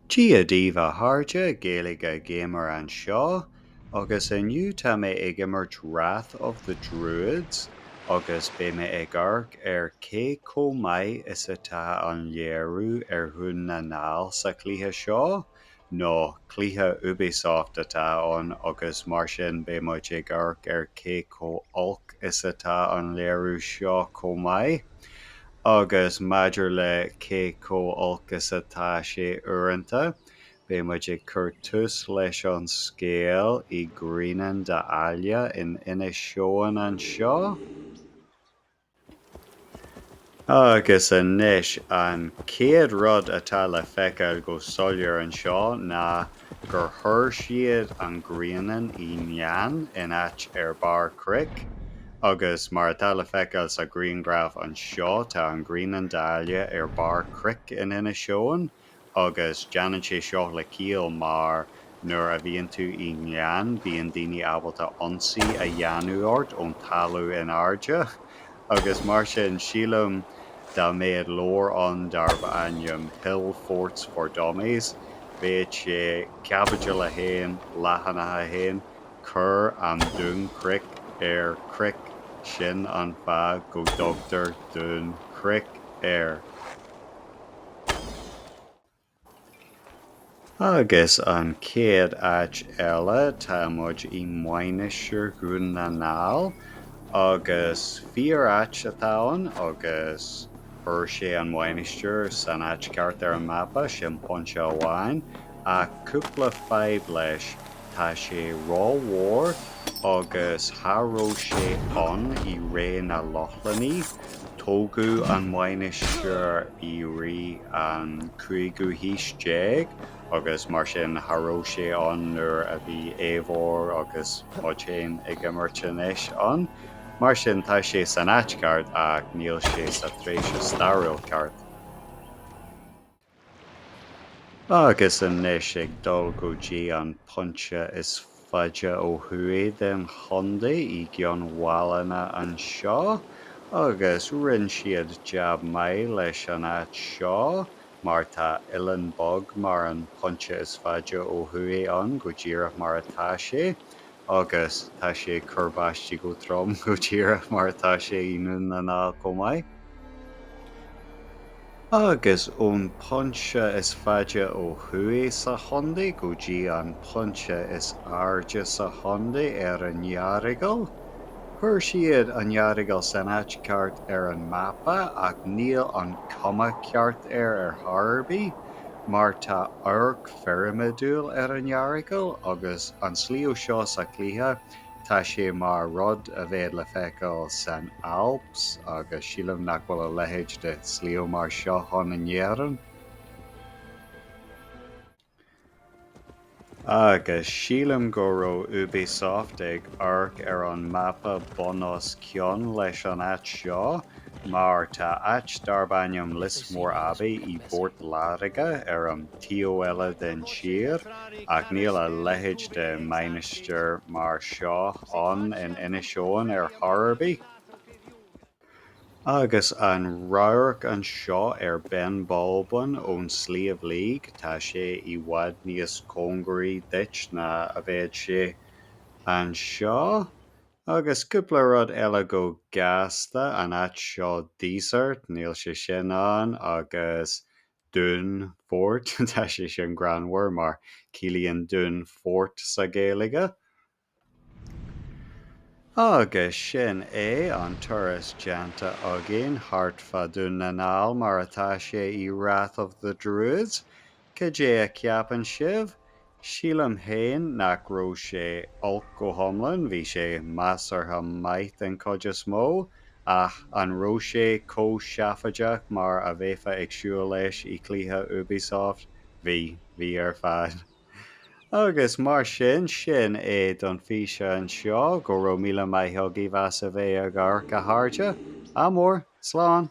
Giadiva harja Gaeilge gamer an seo, agus aniu tá mé ag immert Wrath of the Druids, agus bé mé ag arc cé comai is atá an léirú hunn na nál sa cluiche seo, nó cluiche Ubisoft atá an agus mar sin bé muid ag arc cé olc is atá an léirú seo comai. Agus maidir le cé olcas atá sé uaireanta, bé muid ag cur tús leis an scéal I gcreenan de aile in ina seoin an seo. Agus anois an céad rud atá le feiceáil go soilthear an seo ná gur thuir siad an gcreenan I nean in áit bar cric. Agus mar atá le feiceáil sa Greengraph an seo tá an gcreenan dáile bar cric in ina seoin, agus deanann sé seo le ciall mar nuair a bhíonn tú I nean, bíonn daoine ábalta ionsaí a dheanú ort ón talú in airde, agus mar sin sílim dá méad leor an darb ainm Hill Forts for Dummies, béad sé ceabaide le hain, leathanna a hain, cur an dún cric cric sin an feadh go dtugtar dún cric Agus an céad áit eile tá muid I mhainneasúr gún na nál, agus fíor áit atá ann, agus thuir sé an mhainneasúr san áit ceart ar an mapa sin pointse amháin, a cúpla fadhb leis tá sé rámhór agus tharró sé an I ré na lochlainní, tógu an mhainneasúr I rí an cúigiú híos déag, agus mar sin tharró sé an nuair a bhí éabhór agus muidéin ag immert anois an. Mar sin tá sé san áit ceart ach níl sé sa tréimhse stairiúil ceart. Agus anois ag dul go dtí an pointse is faide ó thuaidh den chondaí I gcionn mhailena an seo, agus rinne siad jab maiid leis an áit seo, mar tá Uileán bog mar an pointse is faide ó thuaidh an go ddíreach mar atá sé, agus tá sé curbáistí go trom go ddíreach mar atá sé inún na nál comai. Agus ón pointse is faide ó thuaidh sa chondaí go dtí an pointse is airde sa chondaí ar an ngearragáil. Chuir siad an ngearragáil san áit ceart ar an mapa ach níl an cuma ceart ar tharaibí, mar tá arc feirmeadúil ar an ngearragáil agus an slíomh seo sa cluiche tá sé mar rud a bheith le feiceáil san Alps agus sílim nach bhfuil a leithéid de slíomh mar seo chun an ngearran. Agus sílim go raibh Ubisoft ag arc ar an mapa bonus cionn leis an áit seo, mar tá áit darb ainm Lismore Abbey I Bort Láirge ar an tío eile den siar, ach níl a leithéid de mhainneasúr mar seo an in ina seoin ar tharaibí. Agus an radharc an seo ar ben Balban ón Sliabh League, tá sé I bhfad níos cóngraí duit na a bheith sé an seo, agus cúpla rud eile go gasta an áit seo díosart, níl sé sin an, agus dún fort, tá sé sin granmhar mar cílíonn dún fort sa Gaeilge. Agus sin é an turas deanta agén thart fadún na nál mar atá sé I Wrath of the Druids, cé dé a ceapan sibh, sílim hain nach raibh sé olc go hiomlán, bhí sé measartha maith den chuid is mó, ach an raibh sé comhseafaideach mar a bhéfa ag siúil leis I cluiche Ubisoft, bhí ar fad. Agus mar sin é don físe an seo go raibh míle maith agaibh as a bheith ag arc a tharde. Amór, slán.